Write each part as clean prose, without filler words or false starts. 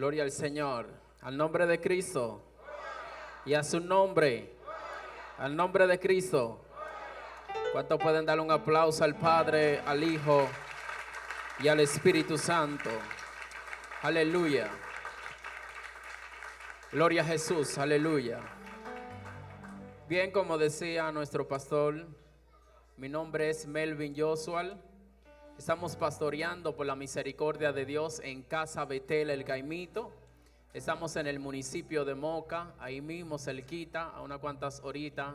Gloria al Señor. Al nombre de Cristo. Y a su nombre. Al nombre de Cristo. ¿Cuántos pueden darle un aplauso al Padre, al Hijo y al Espíritu Santo? Aleluya. Gloria a Jesús. Aleluya. Bien, como decía nuestro pastor, mi nombre es Melvin Joshua. Estamos pastoreando por la misericordia de Dios en Casa Betel El Caimito. Estamos en el municipio de Moca, ahí mismo cerquita, a unas cuantas horitas.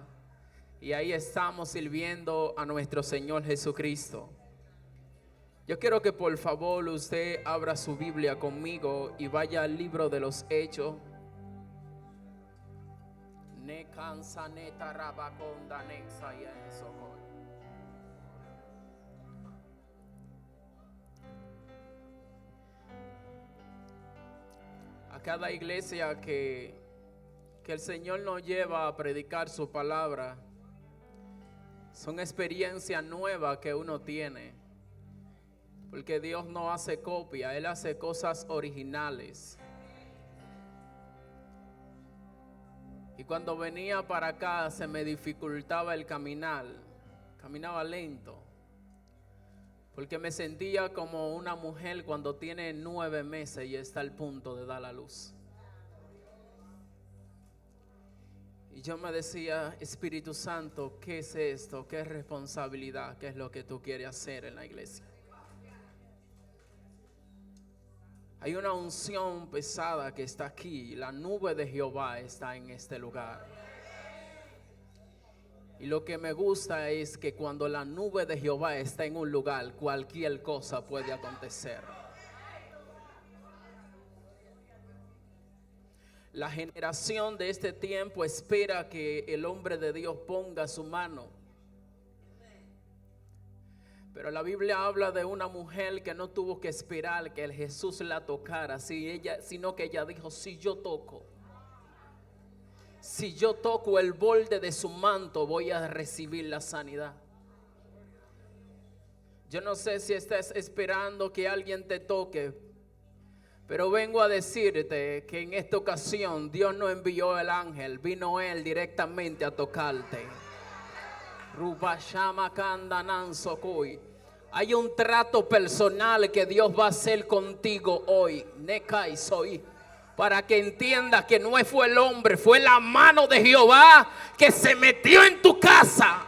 Y ahí estamos sirviendo a nuestro Señor Jesucristo. Yo quiero que por favor usted abra su Biblia conmigo y vaya al libro de los Hechos. A cada iglesia que el Señor nos lleva a predicar su palabra, son experiencias nuevas que uno tiene, porque Dios no hace copia, Él hace cosas originales. Y cuando venía para acá se me dificultaba el caminar, caminaba lento, porque me sentía como una mujer cuando tiene 9 meses y está al punto de dar a luz. Y yo me decía, Espíritu Santo, ¿qué es esto? ¿Qué es responsabilidad? ¿Qué es lo que tú quieres hacer en la iglesia? Hay una unción pesada que está aquí. La nube de Jehová está en este lugar. Y lo que me gusta es que cuando la nube de Jehová está en un lugar, cualquier cosa puede acontecer. La generación de este tiempo espera que el hombre de Dios ponga su mano. Pero la Biblia habla de una mujer que no tuvo que esperar que el Jesús la tocara, sino que ella dijo, si yo toco el borde de su manto, voy a recibir la sanidad. Yo no sé si estás esperando que alguien te toque, pero vengo a decirte que en esta ocasión Dios no envió el ángel, vino Él directamente a tocarte. Hay un trato personal que Dios va a hacer contigo hoy, para que entiendas que no fue el hombre, fue la mano de Jehová que se metió en tu casa.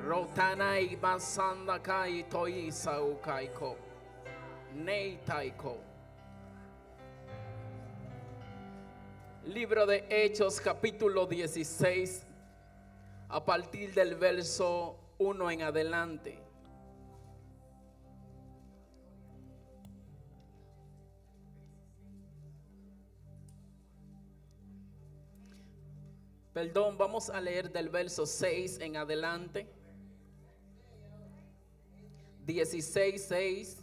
Rotanai basanda kai toisa ukaiko neitaiko. Libro de Hechos, capítulo 16, a partir del verso 1 en adelante. Perdón, vamos a leer del verso 6 en adelante. 16:6.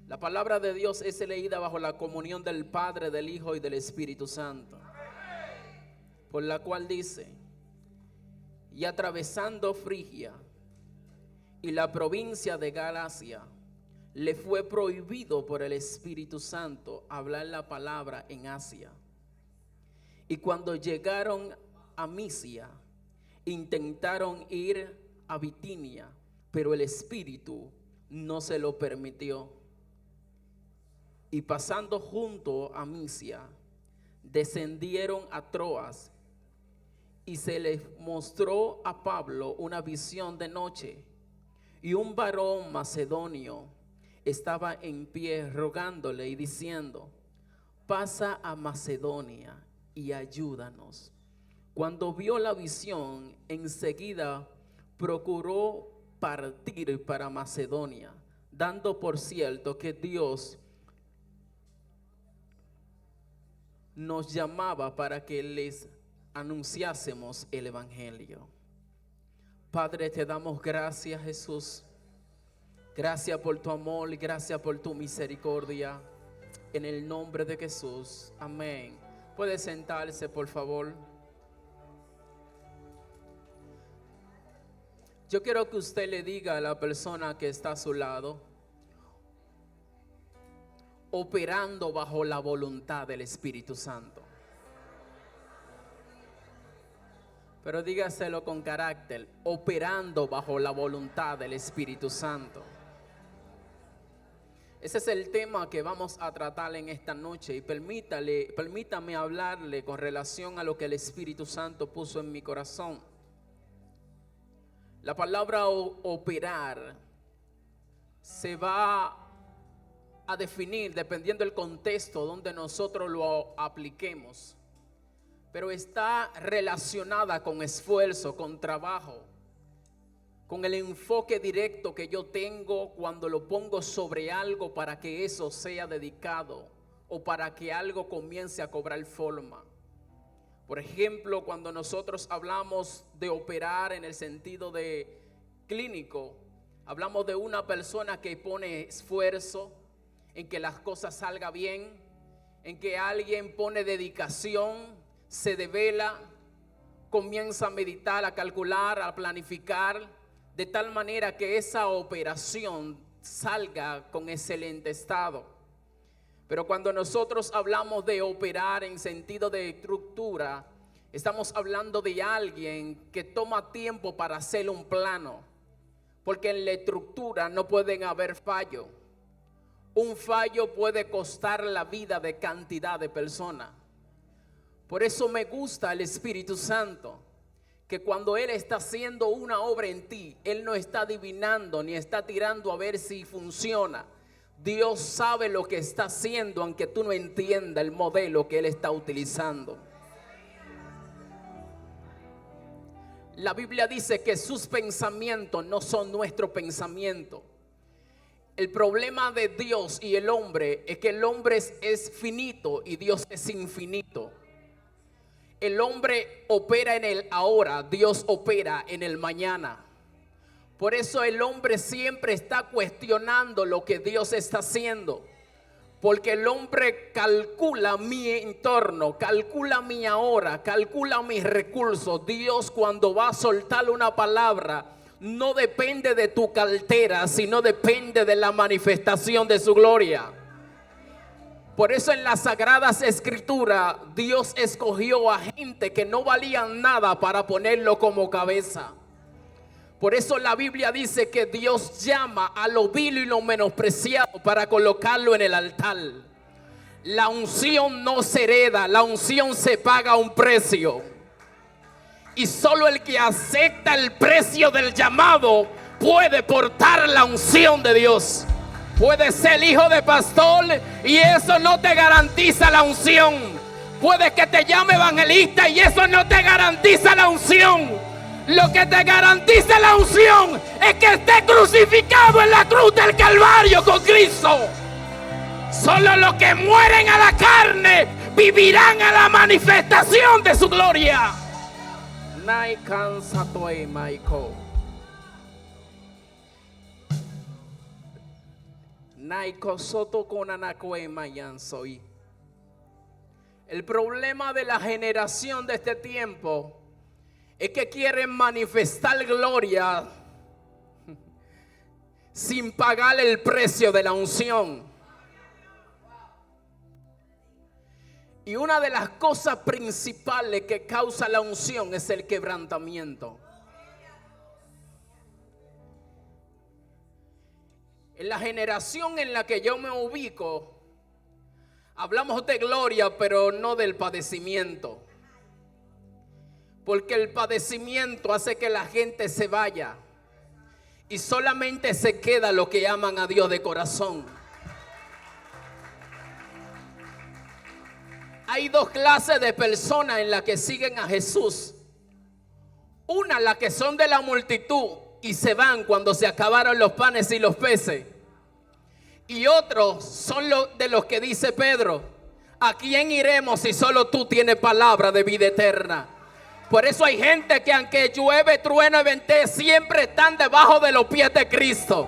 La palabra de Dios es leída bajo la comunión del Padre, del Hijo y del Espíritu Santo. Por la cual dice: y atravesando Frigia y la provincia de Galacia, le fue prohibido por el Espíritu Santo hablar la palabra en Asia. Y cuando llegaron a Misia, intentaron ir a Bitinia, pero el Espíritu no se lo permitió. Y pasando junto a Misia, descendieron a Troas, y se les mostró a Pablo una visión de noche, y un varón macedonio estaba en pie rogándole y diciendo: pasa a Macedonia y ayúdanos. Cuando vio la visión, enseguida procuró partir para Macedonia, dando por cierto que Dios nos llamaba para que les anunciásemos el evangelio. Padre, te damos gracias, Jesús. Gracias por tu amor y gracias por tu misericordia. En el nombre de Jesús. Amén. Puede sentarse, por favor. Yo quiero que usted le diga a la persona que está a su lado: operando bajo la voluntad del Espíritu Santo. Pero dígaselo con carácter: operando bajo la voluntad del Espíritu Santo. Ese es el tema que vamos a tratar en esta noche. Y permítame hablarle con relación a lo que el Espíritu Santo puso en mi corazón. La palabra operar se va a definir dependiendo del contexto donde nosotros lo apliquemos, pero está relacionada con esfuerzo, con trabajo, con el enfoque directo que yo tengo cuando lo pongo sobre algo para que eso sea dedicado o para que algo comience a cobrar forma. Por ejemplo, cuando nosotros hablamos de operar en el sentido de clínico, hablamos de una persona que pone esfuerzo en que las cosas salgan bien, en que alguien pone dedicación, se devela, comienza a meditar, a calcular, a planificar, de tal manera que esa operación salga con excelente estado. Pero cuando nosotros hablamos de operar en sentido de estructura, estamos hablando de alguien que toma tiempo para hacer un plano, porque en la estructura no pueden haber fallo. Un fallo puede costar la vida de cantidad de personas. Por eso me gusta el Espíritu Santo, que cuando Él está haciendo una obra en ti, Él no está adivinando ni está tirando a ver si funciona. Dios sabe lo que está haciendo, aunque tú no entiendas el modelo que Él está utilizando. La Biblia dice que sus pensamientos no son nuestro pensamiento. El problema de Dios y el hombre es que el hombre es finito y Dios es infinito. El hombre opera en el ahora, Dios opera en el mañana. Por eso el hombre siempre está cuestionando lo que Dios está haciendo, porque el hombre calcula mi entorno, calcula mi ahora, calcula mis recursos. Dios, cuando va a soltar una palabra, no depende de tu cartera, sino depende de la manifestación de su gloria. Por eso en las Sagradas Escrituras Dios escogió a gente que no valían nada para ponerlo como cabeza. Por eso la Biblia dice que Dios llama a lo vil y lo menospreciado para colocarlo en el altar. La unción no se hereda, la unción se paga a un precio. Y solo el que acepta el precio del llamado puede portar la unción de Dios. Puede ser hijo de pastor y eso no te garantiza la unción. Puede que te llame evangelista y eso no te garantiza la unción. Lo que te garantiza la unción es que esté crucificado en la cruz del Calvario con Cristo. Solo los que mueren a la carne vivirán a la manifestación de su gloria. El problema de la generación de este tiempo es que quieren manifestar gloria sin pagar el precio de la unción. Y una de las cosas principales que causa la unción es el quebrantamiento. En la generación en la que yo me ubico, hablamos de gloria, pero no del padecimiento. Porque el padecimiento hace que la gente se vaya y solamente se queda los que aman a Dios de corazón. Hay dos clases de personas en las que siguen a Jesús. Una, las que son de la multitud y se van cuando se acabaron los panes y los peces. Y otros son de los que dice Pedro: ¿a quién iremos si solo tú tienes palabra de vida eterna? Por eso hay gente que aunque llueve, trueno y ventee, siempre están debajo de los pies de Cristo.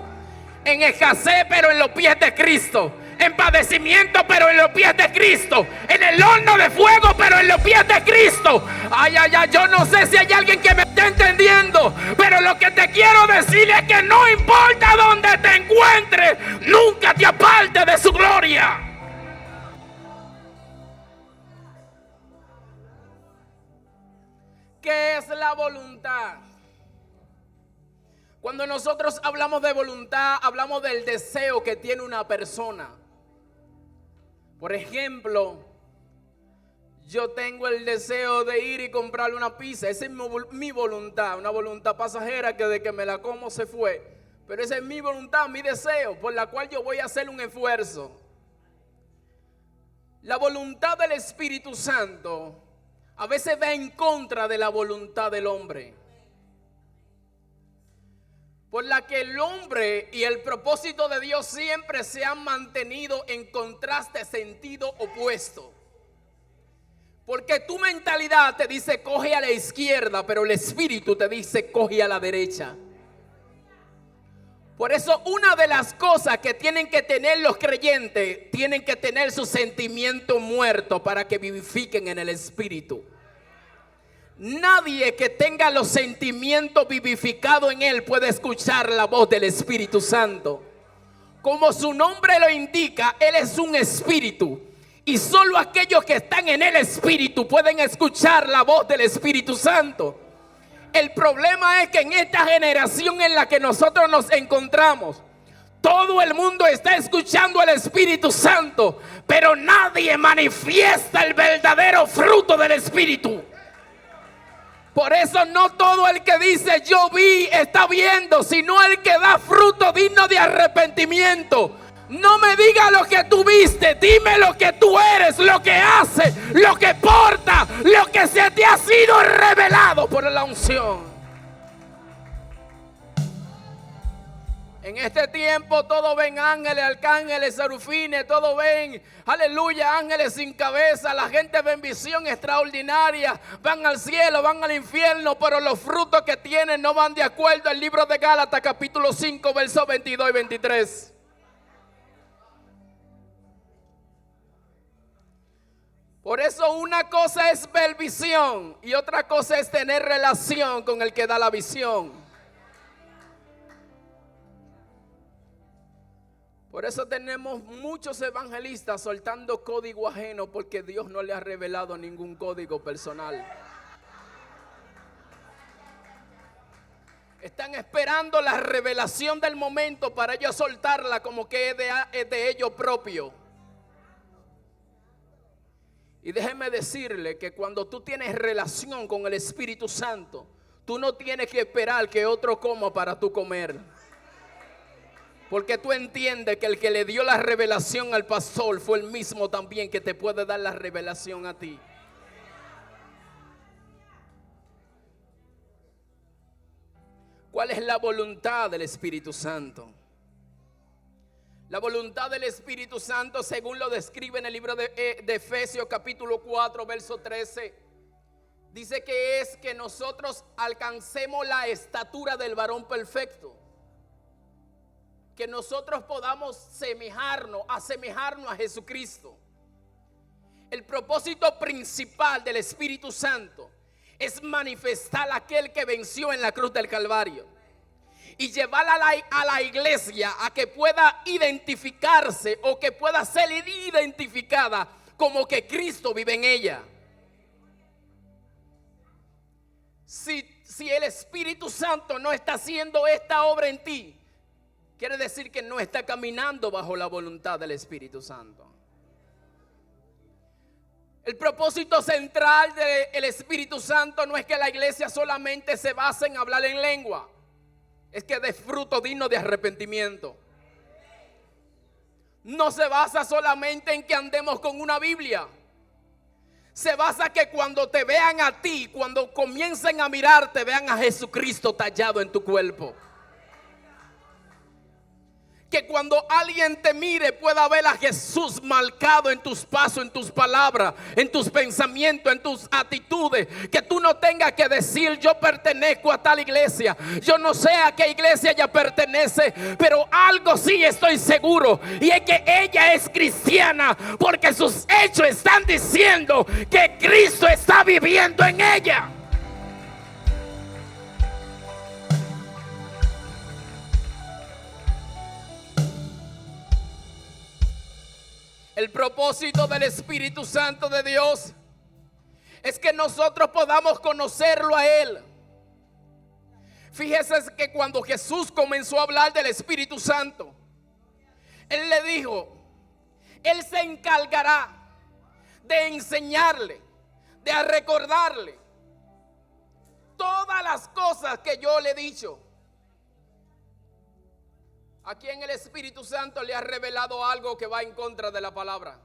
En escasez, pero en los pies de Cristo. en padecimiento, pero en los pies de Cristo, en el horno de fuego, pero en los pies de Cristo. Ay, ay, ay, yo no sé si hay alguien que me está entendiendo, pero lo que te quiero decir es que no importa dónde te encuentres, nunca te apartes de su gloria. ¿Qué es la voluntad? Cuando nosotros hablamos de voluntad, hablamos del deseo que tiene una persona. Por ejemplo, yo tengo el deseo de ir y comprarle una pizza. Esa es mi voluntad, una voluntad pasajera que de que me la como se fue. Pero esa es mi voluntad, mi deseo, por la cual yo voy a hacer un esfuerzo. La voluntad del Espíritu Santo a veces va en contra de la voluntad del hombre, por la que el hombre y el propósito de Dios siempre se han mantenido en contraste, sentido opuesto. Porque tu mentalidad te dice coge a la izquierda, pero el Espíritu te dice coge a la derecha. Por eso una de las cosas que tienen que tener los creyentes, tienen que tener su sentimiento muerto para que vivifiquen en el Espíritu. Nadie que tenga los sentimientos vivificados en él puede escuchar la voz del Espíritu Santo. Como su nombre lo indica, él es un espíritu. Y solo aquellos que están en el Espíritu pueden escuchar la voz del Espíritu Santo. El problema es que en esta generación en la que nosotros nos encontramos, todo el mundo está escuchando al Espíritu Santo, pero nadie manifiesta el verdadero fruto del Espíritu. Por eso no todo el que dice yo vi está viendo, sino el que da fruto digno de arrepentimiento. No me digas lo que tú viste, dime lo que tú eres, lo que haces, lo que porta, lo que se te ha sido revelado por la unción. En este tiempo todos ven ángeles, arcángeles, serufines, todos ven, aleluya, ángeles sin cabeza. La gente ve visión extraordinaria, van al cielo, van al infierno, pero los frutos que tienen no van de acuerdo al libro de Gálatas capítulo 5 versos 22 y 23. Por eso una cosa es ver visión y otra cosa es tener relación con el que da la visión. Por eso tenemos muchos evangelistas soltando código ajeno, porque Dios no le ha revelado ningún código personal. Están esperando la revelación del momento para ellos soltarla como que es de ellos propio. Y déjeme decirle que cuando tú tienes relación con el Espíritu Santo, tú no tienes que esperar que otro coma para tú comer. Porque tú entiendes que el que le dio la revelación al pastor fue el mismo también que te puede dar la revelación a ti. ¿Cuál es la voluntad del Espíritu Santo? La voluntad del Espíritu Santo, según lo describe en el libro de Efesios capítulo 4 verso 13, dice que es que nosotros alcancemos la estatura del varón perfecto. Que nosotros podamos asemejarnos a Jesucristo. El propósito principal del Espíritu Santo es manifestar a aquel que venció en la cruz del Calvario y llevar a la iglesia a que pueda identificarse o que pueda ser identificada como que Cristo vive en ella. Si el Espíritu Santo no está haciendo esta obra en ti, quiere decir que no está caminando bajo la voluntad del Espíritu Santo. El propósito central del Espíritu Santo no es que la iglesia solamente se base en hablar en lengua, es que dé fruto digno de arrepentimiento. No se basa solamente en que andemos con una Biblia. Se basa que cuando te vean a ti, cuando comiencen a mirarte, vean a Jesucristo tallado en tu cuerpo. Que cuando alguien te mire pueda ver a Jesús marcado en tus pasos, en tus palabras, en tus pensamientos, en tus actitudes. Que tú no tengas que decir: yo pertenezco a tal iglesia, yo no sé a qué iglesia ella pertenece, pero algo sí estoy seguro, y es que ella es cristiana, porque sus hechos están diciendo que Cristo está viviendo en ella. El propósito del Espíritu Santo de Dios es que nosotros podamos conocerlo a Él. Fíjese que cuando Jesús comenzó a hablar del Espíritu Santo, Él le dijo: Él se encargará de enseñarle, de recordarle todas las cosas que yo le he dicho. ¿A quién el Espíritu Santo le ha revelado algo que va en contra de la palabra?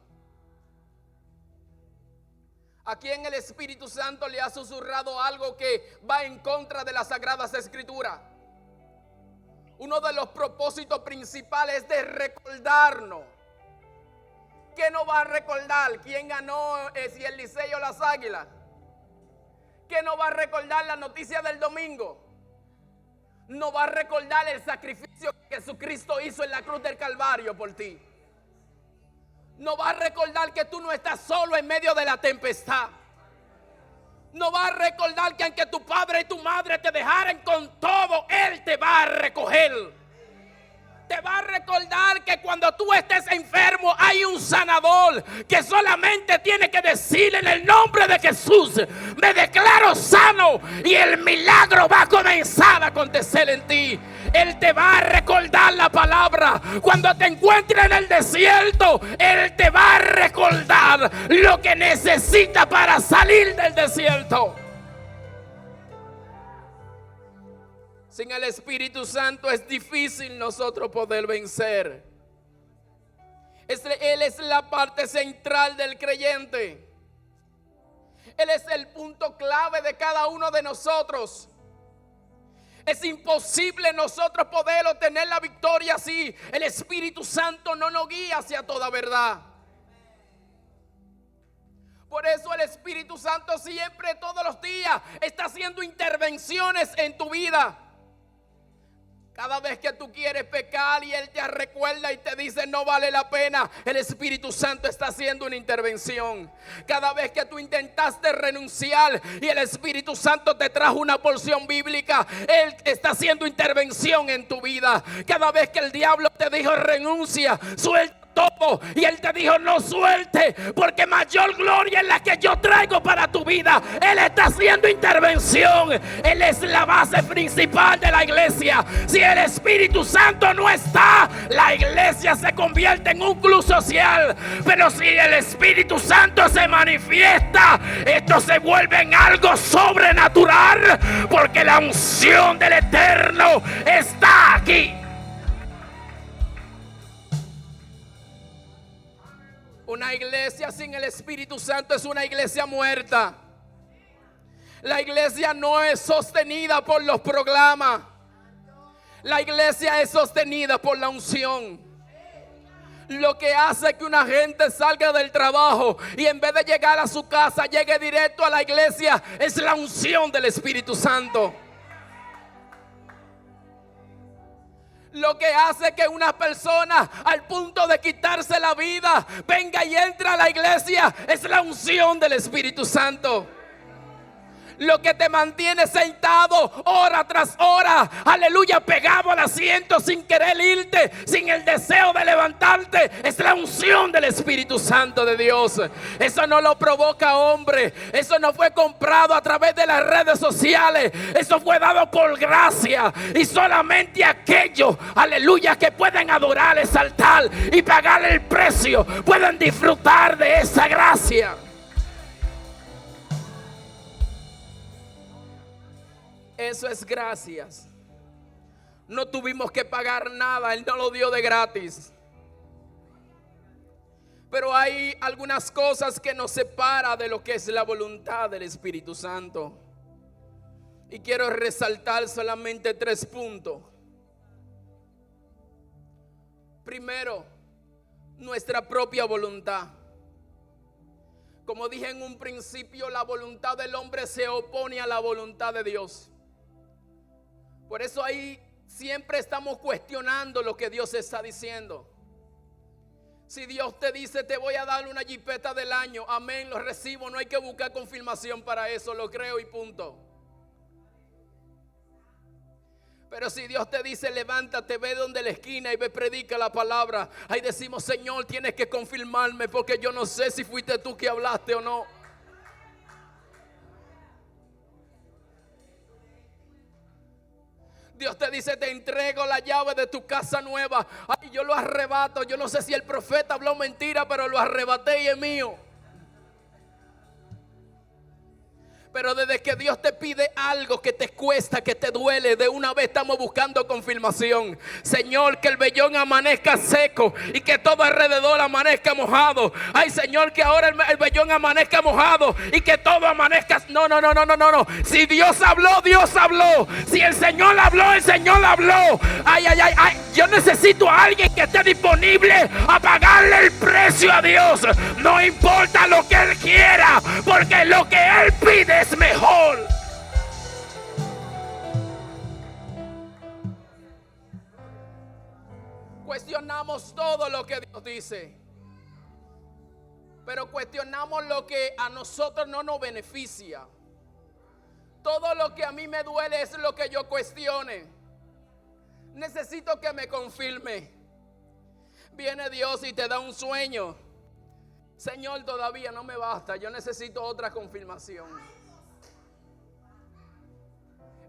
¿A quién el Espíritu Santo le ha susurrado algo que va en contra de las Sagradas Escrituras? Uno de los propósitos principales es de recordarnos. ¿Qué nos va a recordar? ¿Quién ganó si el Licey o las Águilas? ¿Qué nos va a recordar la noticia del domingo? No va a recordar el sacrificio que Jesucristo hizo en la cruz del Calvario por ti. No va a recordar que tú no estás solo en medio de la tempestad. No va a recordar que aunque tu padre y tu madre te dejaren con todo, Él te va a recoger. Te va a recordar que cuando tú estés enfermo hay un sanador que solamente tiene que decir: en el nombre de Jesús me declaro sano, y el milagro va a comenzar a acontecer en ti. Él te va a recordar la palabra. Cuando te encuentres en el desierto, Él te va a recordar lo que necesitas para salir del desierto. Sin el Espíritu Santo es difícil nosotros poder vencer. Él es la parte central del creyente. Él es el punto clave de cada uno de nosotros. Es imposible nosotros poder obtener la victoria si el Espíritu Santo no nos guía hacia toda verdad. Por eso el Espíritu Santo siempre, todos los días, está haciendo intervenciones en tu vida. Cada vez que tú quieres pecar y Él te recuerda y te dice: no vale la pena, el Espíritu Santo está haciendo una intervención. Cada vez que tú intentaste renunciar y el Espíritu Santo te trajo una porción bíblica, Él está haciendo intervención en tu vida. Cada vez que el diablo te dijo: renuncia, suelta todo, y Él te dijo: no suelte, porque mayor gloria es la que yo traigo para tu vida. Él está haciendo intervención. Él es la base principal de la iglesia. Si el Espíritu Santo no está, la iglesia se convierte en un club social. Pero si el Espíritu Santo se manifiesta, esto se vuelve en algo sobrenatural, porque la unción del Eterno está aquí. Una iglesia sin el Espíritu Santo es una iglesia muerta. La iglesia no es sostenida por los programas. La iglesia es sostenida por la unción. Lo que hace que una gente salga del trabajo y en vez de llegar a su casa llegue directo a la iglesia es la unción del Espíritu Santo. Lo que hace que una persona al punto de quitarse la vida venga y entre a la iglesia es la unción del Espíritu Santo. Lo que te mantiene sentado hora tras hora, aleluya, pegado al asiento sin querer irte, sin el deseo de levantarte, es la unción del Espíritu Santo de Dios. Eso no lo provoca hombre, eso no fue comprado a través de las redes sociales, eso fue dado por gracia, y solamente aquellos, aleluya, que pueden adorar, exaltar y pagar el precio, pueden disfrutar de esa gracia. Eso es gracias. No tuvimos que pagar nada, Él nos lo dio de gratis. Pero hay algunas cosas que nos separan de lo que es la voluntad del Espíritu Santo. Y quiero resaltar solamente 3 puntos. Primero, nuestra propia voluntad. Como dije en un principio, la voluntad del hombre se opone a la voluntad de Dios. Por eso ahí siempre estamos cuestionando lo que Dios está diciendo. Si Dios te dice te voy a dar una jipeta del año, amén, lo recibo, no hay que buscar confirmación para eso, lo creo y punto. Pero si Dios te dice levántate, ve donde la esquina y ve predica la palabra, ahí decimos Señor tienes que confirmarme porque yo no sé si fuiste tú que hablaste o no. Dios te dice te entrego la llave de tu casa nueva. Ay, yo lo arrebato. Yo no sé si el profeta habló mentira, pero lo arrebaté y es mío. Pero desde que Dios te pide algo que te cuesta, que te duele, de una vez estamos buscando confirmación. Señor, que el vellón amanezca seco y que todo alrededor amanezca mojado. Ay, Señor, que ahora el vellón amanezca mojado y que todo amanezca. No. Si Dios habló, Dios habló. Si el Señor habló, el Señor habló. Ay. Yo necesito a alguien que esté disponible a pagarle el precio a Dios. No importa lo que Él quiera, porque lo que Él pide es mejor. Cuestionamos todo lo que Dios dice, pero cuestionamos lo que a nosotros no nos beneficia. Todo lo que a mí me duele es lo que yo cuestione. Necesito que me confirme. Viene Dios y te da un sueño. Señor, todavía no me basta, yo necesito otra confirmación.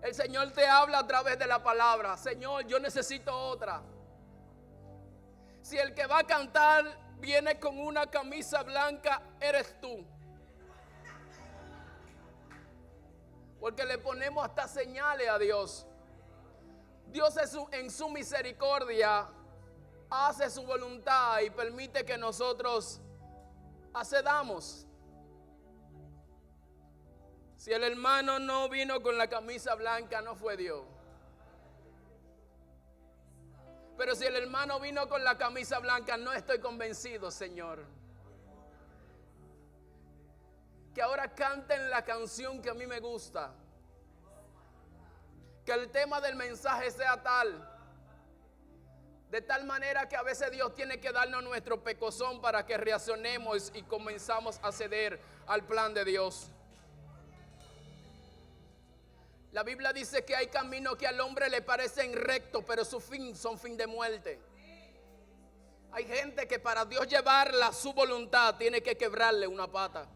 El Señor te habla a través de la palabra. Señor, yo necesito otra. Si el que va a cantar viene con una camisa blanca, eres tú. Porque le ponemos hasta señales a Dios. Dios en su misericordia hace su voluntad y permite que nosotros accedamos. Si el hermano no vino con la camisa blanca, no fue Dios. Pero si el hermano vino con la camisa blanca, no estoy convencido, Señor. Que ahora canten la canción que a mí me gusta. Que el tema del mensaje sea tal, de tal manera que a veces Dios tiene que darnos nuestro pecozón para que reaccionemos y comenzamos a ceder al plan de Dios. La Biblia dice que hay caminos que al hombre le parecen rectos, pero su fin son fin de muerte. Hay gente que para Dios llevarla a su voluntad tiene que quebrarle una pata.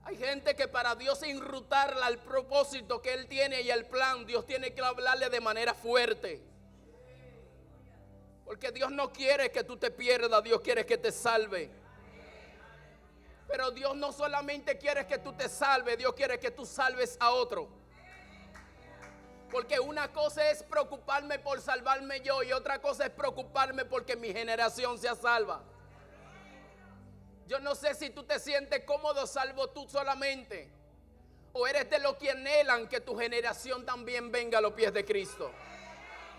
Hay gente que para Dios enrutarla al propósito que Él tiene y al plan, Dios tiene que hablarle de manera fuerte. Porque Dios no quiere que tú te pierdas, Dios quiere que te salve. Pero Dios no solamente quiere que tú te salves, Dios quiere que tú salves a otro. Porque una cosa es preocuparme por salvarme yo y otra cosa es preocuparme porque mi generación sea salva. Yo no sé si tú te sientes cómodo salvo tú solamente, o eres de los que anhelan que tu generación también venga a los pies de Cristo.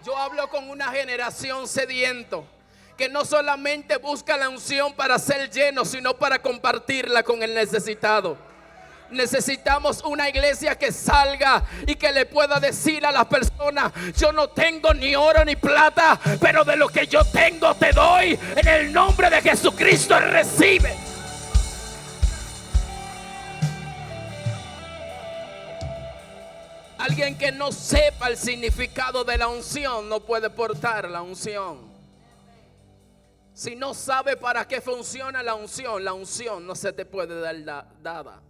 Yo hablo con una generación sediento que no solamente busca la unción para ser lleno, sino para compartirla con el necesitado. Necesitamos una iglesia que salga y que le pueda decir a las personas: yo no tengo ni oro ni plata, pero de lo que yo tengo te doy. En el nombre de Jesucristo recibe. Alguien que no sepa el significado de la unción no puede portar la unción. Si no sabe para qué funciona la unción no se te puede dar dada.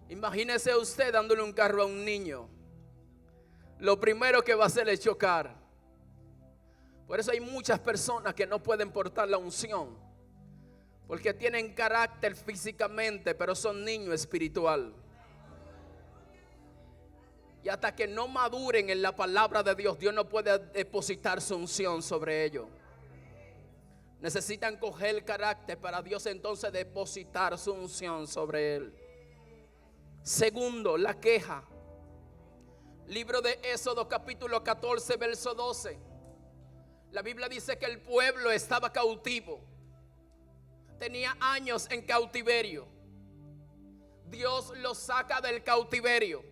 Imagínese usted dándole un carro a un niño. Lo primero que va a hacer es chocar. Por eso hay muchas personas que no pueden portar la unción, porque tienen carácter físicamente, pero son niños espiritual. Y hasta que no maduren en la palabra de Dios, Dios no puede depositar su unción sobre ellos. Necesitan coger el carácter para Dios entonces depositar su unción sobre él. Segundo, la queja. Libro de Éxodo capítulo 14 verso 12. La Biblia dice que el pueblo estaba cautivo. Tenía años en cautiverio. Dios los saca del cautiverio.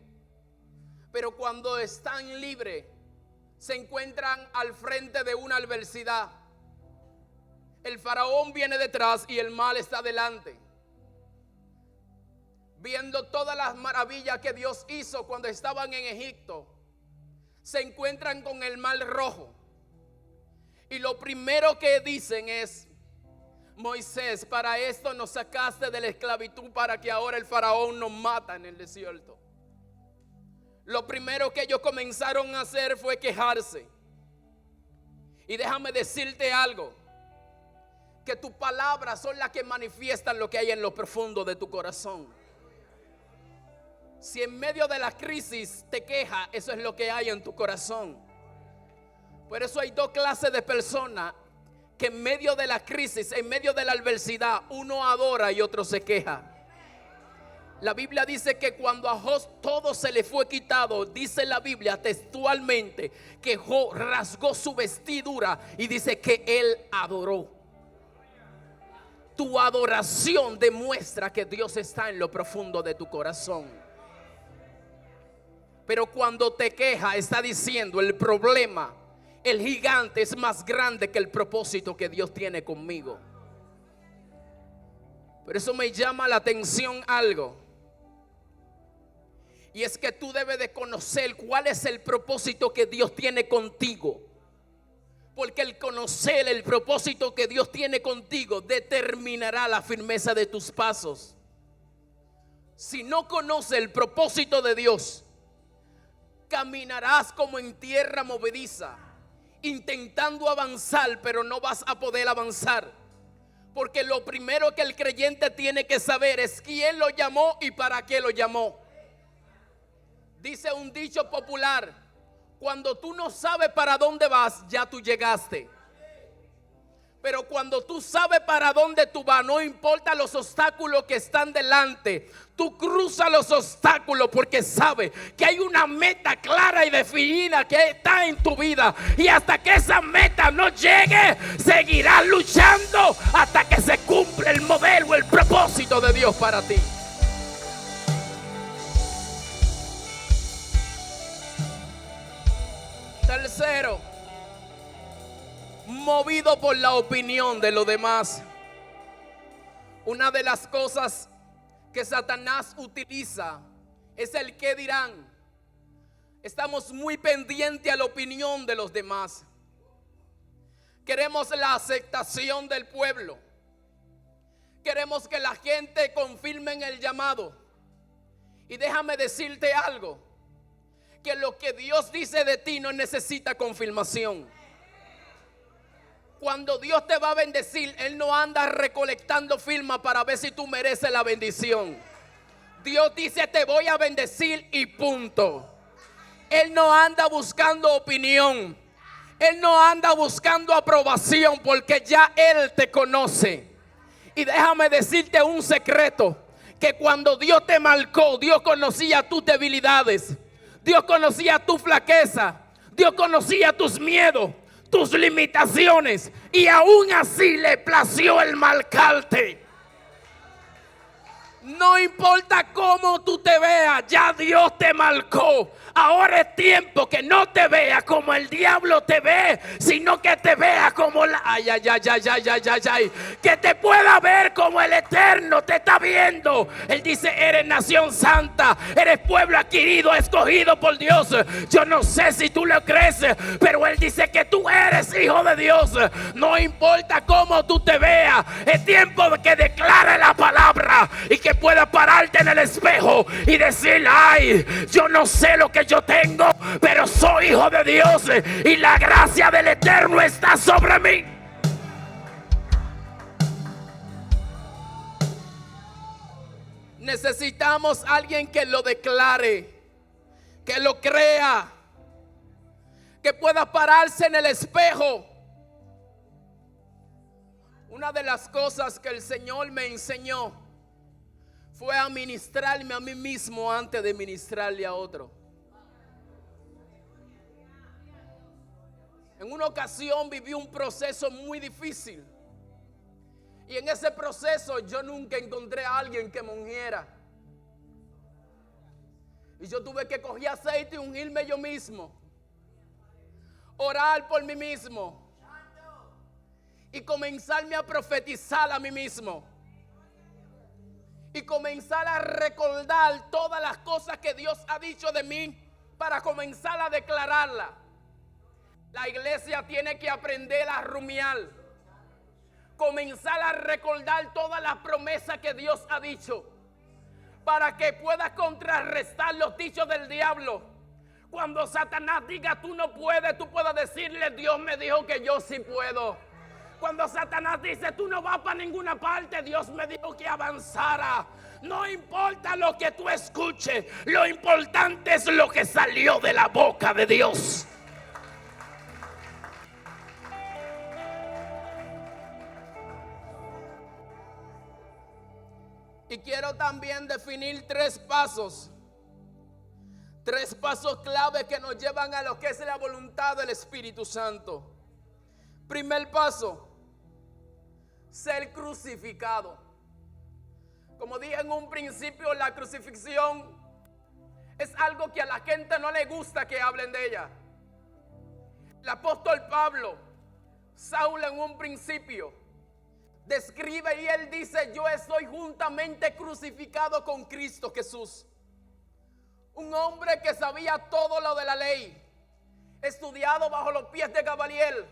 Pero cuando están libres, se encuentran al frente de una adversidad. El faraón viene detrás y el mal está delante. Viendo todas las maravillas que Dios hizo cuando estaban en Egipto, se encuentran con el mar rojo. Y lo primero que dicen es: Moisés, para esto nos sacaste de la esclavitud, para que ahora el faraón nos mata en el desierto. Lo primero que ellos comenzaron a hacer fue quejarse. Y déjame decirte algo, que tus palabras son las que manifiestan lo que hay en lo profundo de tu corazón. Si en medio de la crisis te quejas, eso es lo que hay en tu corazón. Por eso hay dos clases de personas, que en medio de la crisis, en medio de la adversidad, uno adora y otro se queja. La Biblia dice que cuando a Job todo se le fue quitado, dice la Biblia textualmente que Job rasgó su vestidura y dice que él adoró. Tu adoración demuestra que Dios está en lo profundo de tu corazón. Pero cuando te quejas, está diciendo: el problema, el gigante es más grande que el propósito que Dios tiene conmigo. Por eso me llama la atención algo. Y es que tú debes de conocer cuál es el propósito que Dios tiene contigo. Porque el conocer el propósito que Dios tiene contigo determinará la firmeza de tus pasos. Si no conoces el propósito de Dios, caminarás como en tierra movediza, intentando avanzar, pero no vas a poder avanzar. Porque lo primero que el creyente tiene que saber es quién lo llamó y para qué lo llamó. Dice un dicho popular: cuando tú no sabes para dónde vas, ya tú llegaste. Pero cuando tú sabes para dónde tú vas, no importa los obstáculos que están delante, tú cruzas los obstáculos porque sabes que hay una meta clara y definida que está en tu vida. Y hasta que esa meta no llegue, seguirás luchando hasta que se cumpla el modelo, el propósito de Dios para ti. Tercero, movido por la opinión de los demás. Una de las cosas que Satanás utiliza es el qué dirán. Estamos muy pendientes a la opinión de los demás. Queremos la aceptación del pueblo. Queremos que la gente confirme en el llamado. Y déjame decirte algo, que lo que Dios dice de ti no necesita confirmación. Cuando Dios te va a bendecir, Él no anda recolectando firmas para ver si tú mereces la bendición. Dios dice: te voy a bendecir y punto. Él no anda buscando opinión. Él no anda buscando aprobación, porque ya Él te conoce. Y déjame decirte un secreto, que cuando Dios te marcó, Dios conocía tus debilidades, Dios conocía tu flaqueza, Dios conocía tus miedos, tus limitaciones, y aún así le plació el marcarte. No importa cómo tú te veas, ya Dios te marcó. Ahora es tiempo que no te vea como el diablo te ve, sino que te vea como que te pueda ver como el Eterno te está viendo. Él dice: eres nación santa, eres pueblo adquirido, escogido por Dios. Yo no sé si tú lo crees, pero Él dice que tú eres hijo de Dios. No importa cómo tú te veas, es tiempo de que declare la palabra y que pueda pararte en el espejo y decir: ay, yo no sé lo que yo tengo, pero soy hijo de Dios y la gracia del Eterno está sobre mí. Necesitamos a alguien que lo declare, que lo crea, que pueda pararse en el espejo. Una de las cosas que el Señor me enseñó fue a ministrarme a mí mismo antes de ministrarle a otro. En una ocasión viví un proceso muy difícil. Y en ese proceso yo nunca encontré a alguien que me ungiera. Y yo tuve que coger aceite y ungirme yo mismo. Orar por mí mismo. Y comenzarme a profetizar a mí mismo. Y comenzar a recordar todas las cosas que Dios ha dicho de mí para comenzar a declararla. La iglesia tiene que aprender a rumiar. Comenzar a recordar todas las promesas que Dios ha dicho. Para que puedas contrarrestar los dichos del diablo. Cuando Satanás diga tú no puedes, tú puedas decirle Dios me dijo que yo sí puedo. Cuando Satanás dice tú no vas para ninguna parte, Dios me dijo que avanzara. No importa lo que tú escuches, lo importante es lo que salió de la boca de Dios. Y quiero también definir 3 pasos. 3 pasos clave que nos llevan a lo que es la voluntad del Espíritu Santo. Primer paso, ser crucificado. Como dije en un principio, la crucifixión es algo que a la gente no le gusta que hablen de ella. El apóstol Pablo, Saúl en un principio, describe y él dice, yo estoy juntamente crucificado con Cristo Jesús. Un hombre que sabía todo lo de la ley, estudiado bajo los pies de Gamaliel.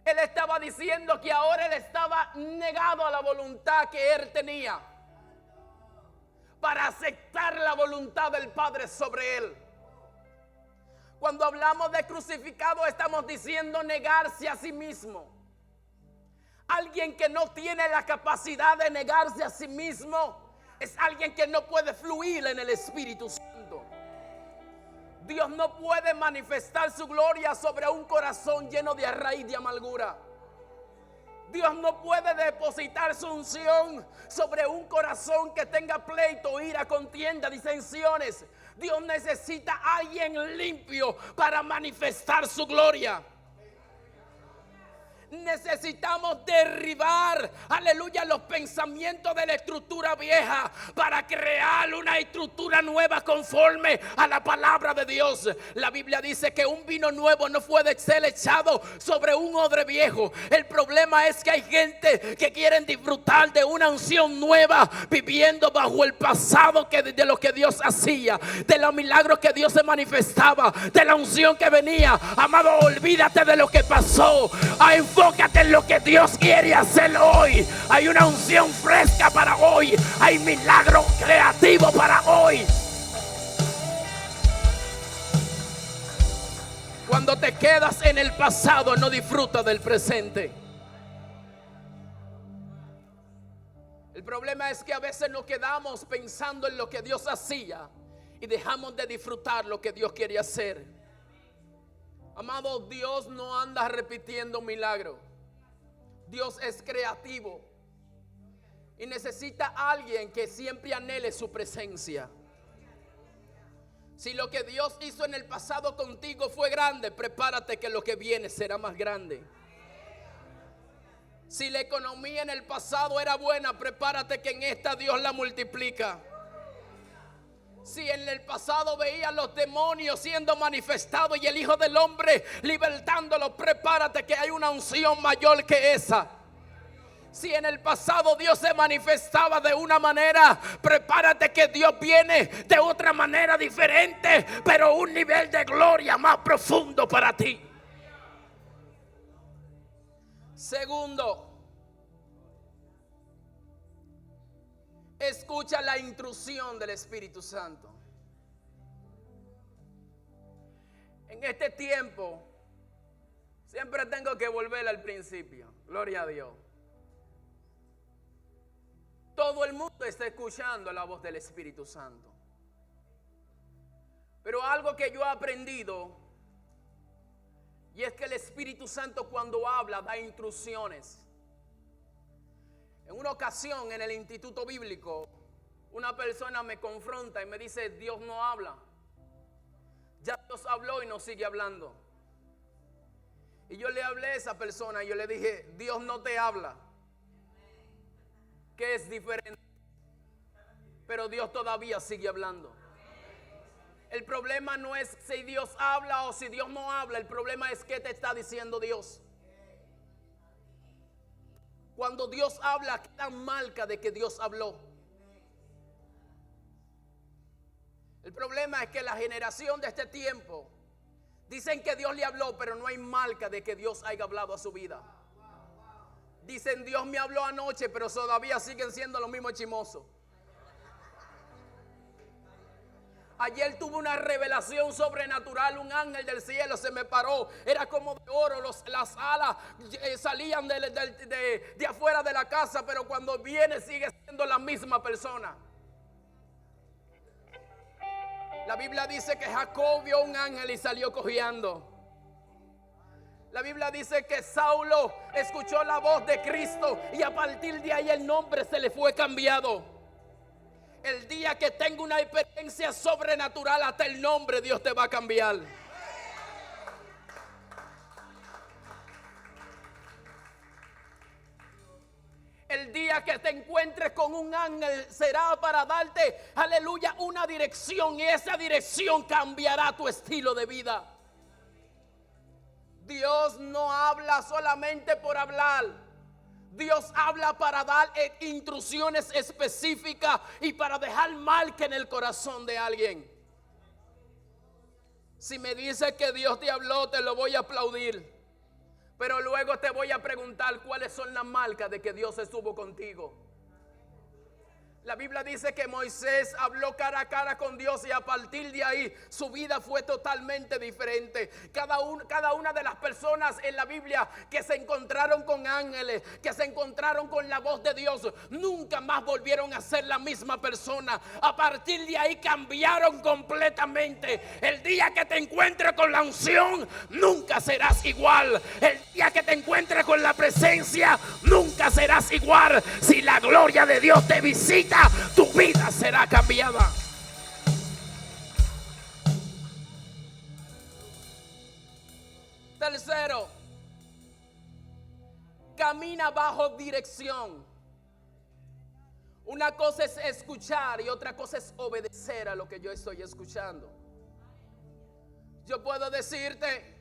Él estaba diciendo que ahora él estaba negado a la voluntad que él tenía para aceptar la voluntad del Padre sobre él. Cuando hablamos de crucificado estamos diciendo negarse a sí mismo. Alguien que no tiene la capacidad de negarse a sí mismo es alguien que no puede fluir en el Espíritu Santo. Dios no puede manifestar su gloria sobre un corazón lleno de raíz de amargura. Dios no puede depositar su unción sobre un corazón que tenga pleito, ira, contienda, disensiones. Dios necesita a alguien limpio para manifestar su gloria. Necesitamos derribar, aleluya, los pensamientos de la estructura vieja para crear una estructura nueva conforme a la palabra de Dios. La Biblia dice que un vino nuevo no puede ser echado sobre un odre viejo. El problema es que hay gente que quieren disfrutar de una unción nueva, viviendo bajo el pasado de lo que Dios hacía, de los milagros que Dios se manifestaba, de la unción que venía. Amado, olvídate de lo que pasó. Enfócate en lo que Dios quiere hacer hoy. Hay una unción fresca para hoy. Hay milagro creativo para hoy. Cuando te quedas en el pasado, no disfrutas del presente. El problema es que a veces nos quedamos pensando en lo que Dios hacía y dejamos de disfrutar lo que Dios quiere hacer. Amado, Dios no anda repitiendo milagros. Dios es creativo y necesita a alguien que siempre anhele su presencia. Si lo que Dios hizo en el pasado contigo fue grande, prepárate que lo que viene será más grande. Si la economía en el pasado era buena, prepárate que en esta Dios la multiplica. Si en el pasado veías los demonios siendo manifestados y el Hijo del Hombre libertándolos, prepárate que hay una unción mayor que esa. Si en el pasado Dios se manifestaba de una manera, prepárate que Dios viene de otra manera diferente, pero un nivel de gloria más profundo para ti. Segundo, escucha la intrusión del Espíritu Santo. En este tiempo, siempre tengo que volver al principio. Gloria a Dios. Todo el mundo está escuchando la voz del Espíritu Santo. Pero algo que yo he aprendido, y es que el Espíritu Santo cuando habla da instrucciones. En una ocasión en el instituto bíblico, una persona me confronta y me dice, Dios no habla. Ya Dios habló y no sigue hablando. Y yo le hablé a esa persona y yo le dije, Dios no te habla, que es diferente, pero Dios todavía sigue hablando. El problema no es si Dios habla o si Dios no habla, el problema es qué te está diciendo Dios. Cuando Dios habla, queda marca de que Dios habló. El problema es que la generación de este tiempo dicen que Dios le habló, pero no hay marca de que Dios haya hablado a su vida. Dicen, Dios me habló anoche, pero todavía siguen siendo los mismos chismosos. Ayer tuve una revelación sobrenatural, un ángel del cielo se me paró, era como de oro, las alas salían de afuera de la casa, pero cuando viene sigue siendo la misma persona. La Biblia dice que Jacob vio un ángel y salió cojeando. La Biblia dice que Saulo escuchó la voz de Cristo y a partir de ahí el nombre se le fue cambiado. El día que tenga una experiencia sobrenatural, hasta el nombre Dios te va a cambiar. El día que te encuentres con un ángel será para darte, aleluya, una dirección, y esa dirección cambiará tu estilo de vida. Dios no habla solamente por hablar. Dios habla para dar instrucciones específicas y para dejar marca en el corazón de alguien. Si me dices que Dios te habló, te lo voy a aplaudir. Pero luego te voy a preguntar cuáles son las marcas de que Dios estuvo contigo. La Biblia dice que Moisés habló cara a cara con Dios y a partir de ahí su vida fue totalmente diferente. Cada una de las personas en la Biblia que se encontraron con ángeles, que se encontraron con la voz de Dios, nunca más volvieron a ser la misma persona. A partir de ahí cambiaron completamente. El día que te encuentres con la unción, nunca serás igual. El día que te encuentres con la presencia, nunca serás igual. Si la gloria de Dios te visita, tu vida será cambiada. Tercero, camina bajo dirección. Una cosa es escuchar y otra cosa es obedecer a lo que yo estoy escuchando. Yo puedo decirte,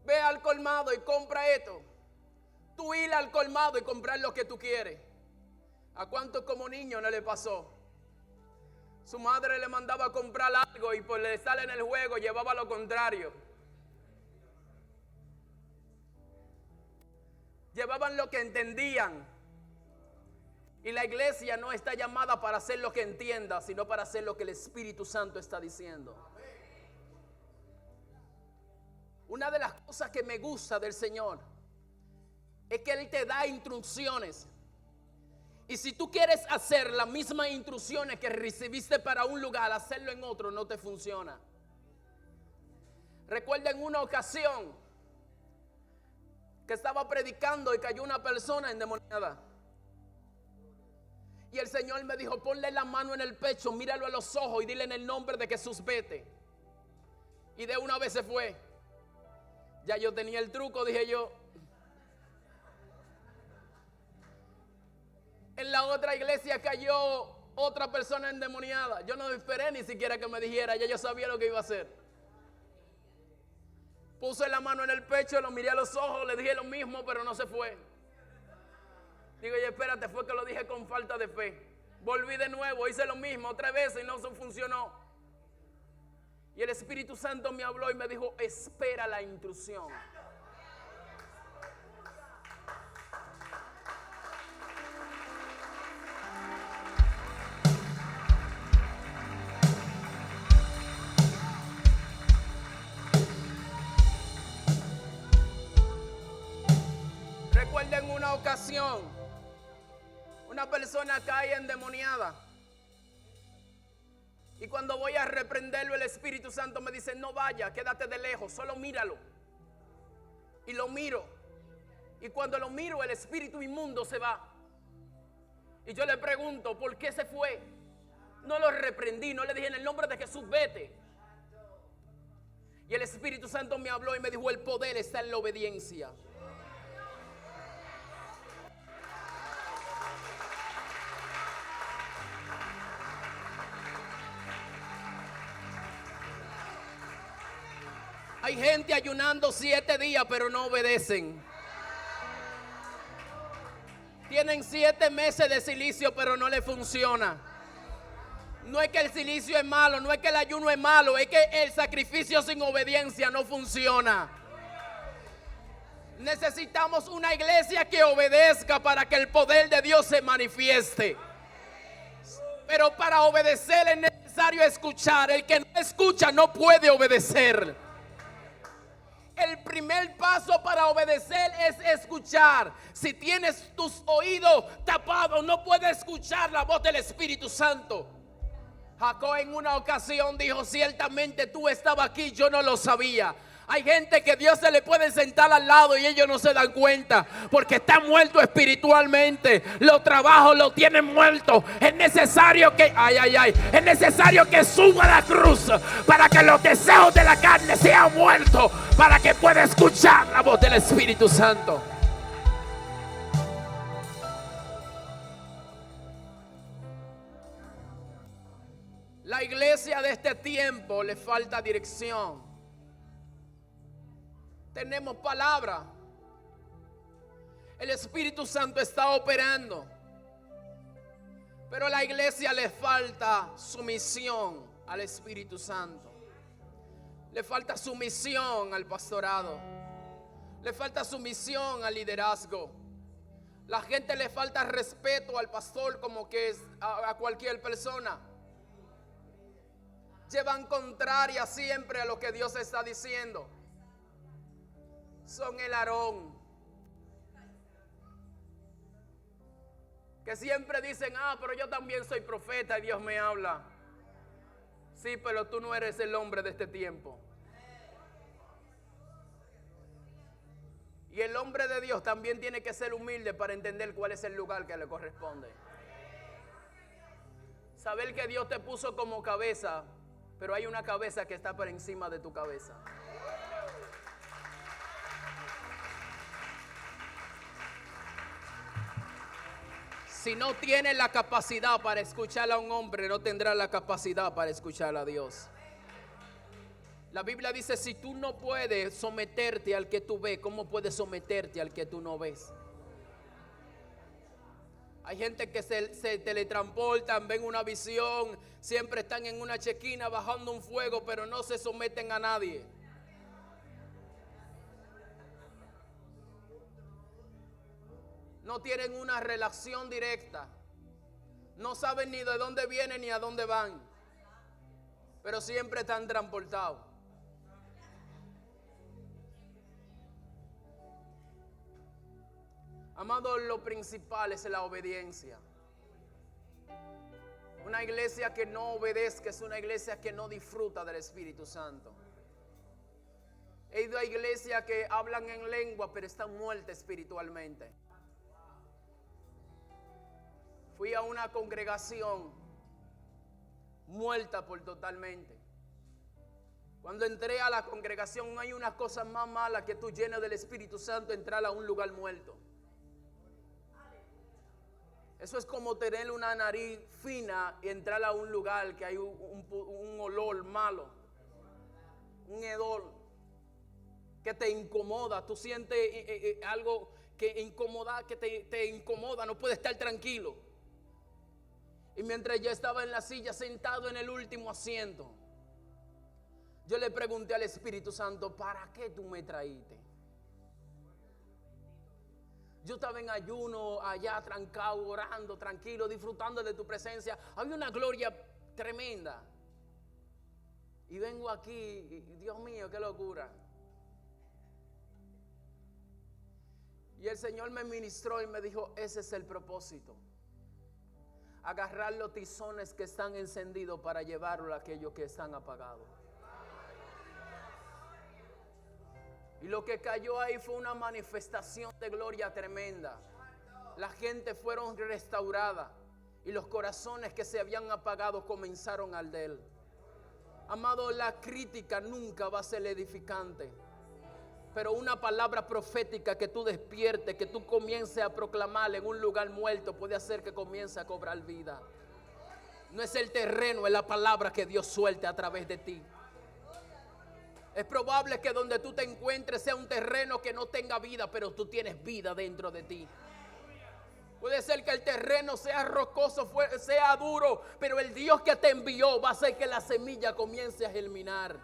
ve al colmado y compra esto. Tú ir al colmado y comprar lo que tú quieres. ¿A cuántos como niño no le pasó? Su madre le mandaba a comprar algo y por le sale en el juego llevaba lo contrario. Llevaban lo que entendían. Y la iglesia no está llamada para hacer lo que entienda, sino para hacer lo que el Espíritu Santo está diciendo. Una de las cosas que me gusta del Señor es que Él te da instrucciones. Y si tú quieres hacer las mismas instrucciones que recibiste para un lugar, hacerlo en otro no te funciona. Recuerdo en una ocasión que estaba predicando y cayó una persona endemoniada. Y el Señor me dijo, ponle la mano en el pecho, míralo a los ojos y dile en el nombre de Jesús, vete. Y de una vez se fue. Ya yo tenía el truco, dije yo. En la otra iglesia cayó otra persona endemoniada. Yo no esperé ni siquiera que me dijera, ya yo sabía lo que iba a hacer. Puse la mano en el pecho, lo miré a los ojos, le dije lo mismo, pero no se fue. Digo, oye, espérate, fue que lo dije con falta de fe. Volví de nuevo, hice lo mismo otra vez y no funcionó. Y el Espíritu Santo me habló y me dijo, espera la instrucción. Recuerden una ocasión, una persona cae endemoniada. Y cuando voy a reprenderlo, el Espíritu Santo me dice, no vaya, quédate de lejos, solo míralo. Y lo miro. Y cuando lo miro, el espíritu inmundo se va. Y yo le pregunto, ¿por qué se fue? No lo reprendí, no le dije en el nombre de Jesús, vete. Y el Espíritu Santo me habló y me dijo: el poder está en la obediencia. Hay gente ayunando 7 días pero no obedecen. Tienen 7 meses de silicio pero no le funciona. No es que el silicio es malo, no es que el ayuno es malo, es que el sacrificio sin obediencia no funciona. Necesitamos una iglesia que obedezca para que el poder de Dios se manifieste. Pero para obedecer es necesario escuchar. El que no escucha no puede obedecer. El primer paso para obedecer es escuchar. Si tienes tus oídos tapados, no puedes escuchar la voz del Espíritu Santo. Jacob en una ocasión dijo: ciertamente tú estabas aquí, yo no lo sabía. Hay gente que Dios se le puede sentar al lado y ellos no se dan cuenta porque están muertos espiritualmente. Los trabajos los tienen muertos. Es necesario que, es necesario que suba a la cruz para que los deseos de la carne sean muertos, para que pueda escuchar la voz del Espíritu Santo. La iglesia de este tiempo le falta dirección. Tenemos palabra. El Espíritu Santo está operando. Pero a la iglesia le falta sumisión al Espíritu Santo. Le falta sumisión al pastorado. Le falta sumisión al liderazgo. La gente le falta respeto al pastor como que es a cualquier persona. Llevan contraria siempre a lo que Dios está diciendo. Son el Aarón, que siempre dicen: pero yo también soy profeta y Dios me habla. Sí, pero tú no eres el hombre de este tiempo. Y el hombre de Dios también tiene que ser humilde para entender cuál es el lugar que le corresponde. Saber que Dios te puso como cabeza, pero hay una cabeza que está por encima de tu cabeza. Si no tienes la capacidad para escuchar a un hombre, no tendrás la capacidad para escuchar a Dios. La Biblia dice: si tú no puedes someterte al que tú ves, ¿cómo puedes someterte al que tú no ves? Hay gente que se teletransportan, ven una visión, siempre están en una chequina bajando un fuego, pero no se someten a nadie. No tienen una relación directa. No saben ni de dónde vienen ni a dónde van. Pero siempre están transportados. Amados, lo principal es la obediencia. Una iglesia que no obedezca es una iglesia que no disfruta del Espíritu Santo. He ido a iglesias que hablan en lengua pero están muertas espiritualmente. Fui a una congregación muerta por totalmente. Cuando entré a la congregación, no hay una cosa más mala que tú lleno del Espíritu Santo entrar a un lugar muerto. Eso es como tener una nariz fina y entrar a un lugar que hay un olor malo, un hedor que te incomoda. Tú sientes algo que te incomoda, no puedes estar tranquilo. Y mientras yo estaba en la silla sentado en el último asiento, yo le pregunté al Espíritu Santo: ¿para qué tú me traíste? Yo estaba en ayuno allá, trancado, orando, tranquilo, disfrutando de tu presencia. Había una gloria tremenda. Y vengo aquí, y, Dios mío, qué locura. Y el Señor me ministró y me dijo: ese es el propósito. Agarrar los tizones que están encendidos para llevarlo a aquellos que están apagados. Y lo que cayó ahí fue una manifestación de gloria tremenda. La gente fueron restaurada y los corazones que se habían apagado comenzaron a arder. Amado, la crítica nunca va a ser edificante. Pero una palabra profética que tú despiertes, que tú comiences a proclamar en un lugar muerto, puede hacer que comience a cobrar vida. No es el terreno, es la palabra que Dios suelte a través de ti. Es probable que donde tú te encuentres sea un terreno que no tenga vida, pero tú tienes vida dentro de ti. Puede ser que el terreno sea rocoso, sea duro, pero el Dios que te envió va a hacer que la semilla comience a germinar.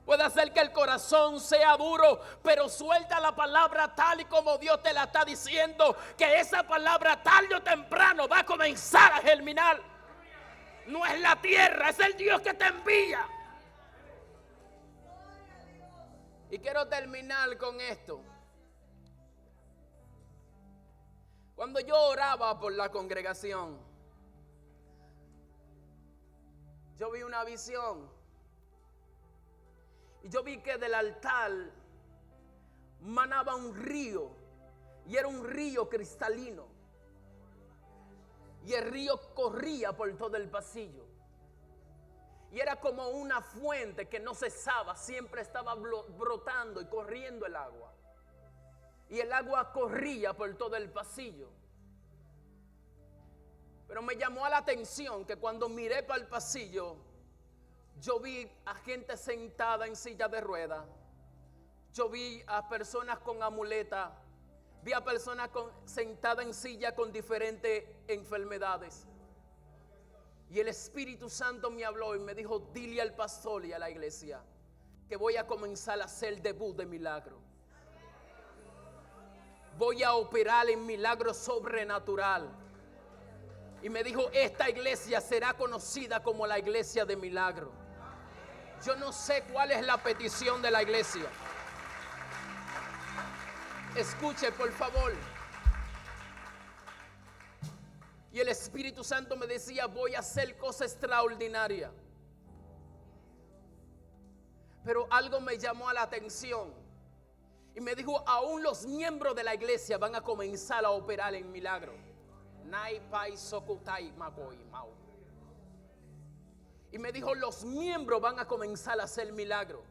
Puede ser que el corazón sea duro, pero suelta la palabra tal y como Dios te la está diciendo, que esa palabra tarde o temprano va a comenzar a germinar. No es la tierra, es el Dios que te envía. Y quiero terminar con esto. Cuando yo oraba por la congregación, yo vi una visión. Y yo vi que del altar manaba un río. Y era un río cristalino. Y el río corría por todo el pasillo. Y era como una fuente que no cesaba. Siempre estaba brotando y corriendo el agua. Y el agua corría por todo el pasillo. Pero me llamó a la atención que cuando miré para el pasillo, yo vi a gente sentada en silla de ruedas. Yo vi a personas con amuletas. Vi a personas sentadas en silla con diferentes enfermedades. Y el Espíritu Santo me habló y me dijo: dile al pastor y a la iglesia que voy a comenzar a hacer debut de milagro. Voy a operar en milagro sobrenatural. Y me dijo: esta iglesia será conocida como la iglesia de milagro. Yo no sé cuál es la petición de la iglesia. Escuche, por favor. Y el Espíritu Santo me decía: voy a hacer cosas extraordinarias. Pero algo me llamó a la atención. Y me dijo: aún los miembros de la iglesia van a comenzar a operar en milagro. Y me dijo: los miembros van a comenzar a hacer milagro.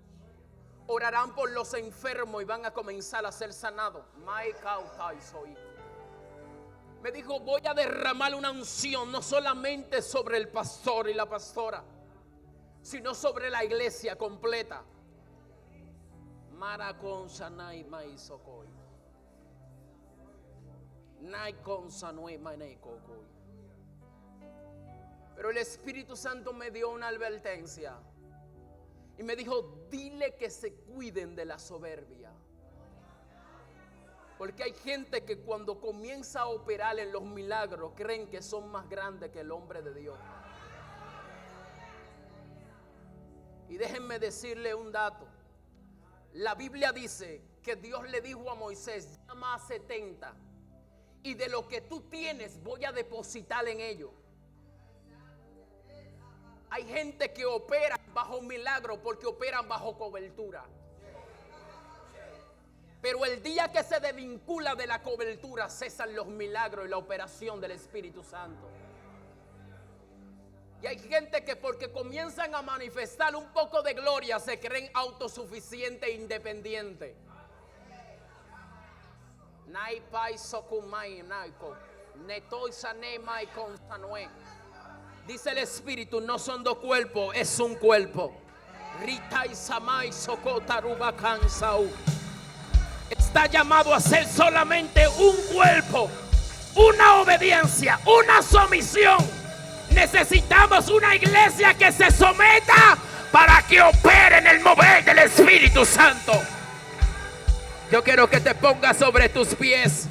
Orarán por los enfermos y van a comenzar a ser sanados. Me dijo: voy a derramar una unción no solamente sobre el pastor y la pastora, sino sobre la iglesia completa. Pero el Espíritu Santo me dio una advertencia y me dijo: dile que se cuiden de la soberbia. Porque hay gente que cuando comienza a operar en los milagros creen que son más grandes que el hombre de Dios. Y déjenme decirle un dato. La Biblia dice que Dios le dijo a Moisés: llama a 70 y de lo que tú tienes voy a depositar en ellos. Hay gente que opera bajo milagro porque operan bajo cobertura. Pero el día que se desvincula de la cobertura, cesan los milagros y la operación del Espíritu Santo. Y hay gente que porque comienzan a manifestar un poco de gloria se creen autosuficientes e independientes. Dice el Espíritu: no son dos cuerpos, es un cuerpo. Está llamado a ser solamente un cuerpo, una obediencia, una sumisión. Necesitamos una iglesia que se someta para que opere en el mover del Espíritu Santo. Yo quiero que te pongas sobre tus pies.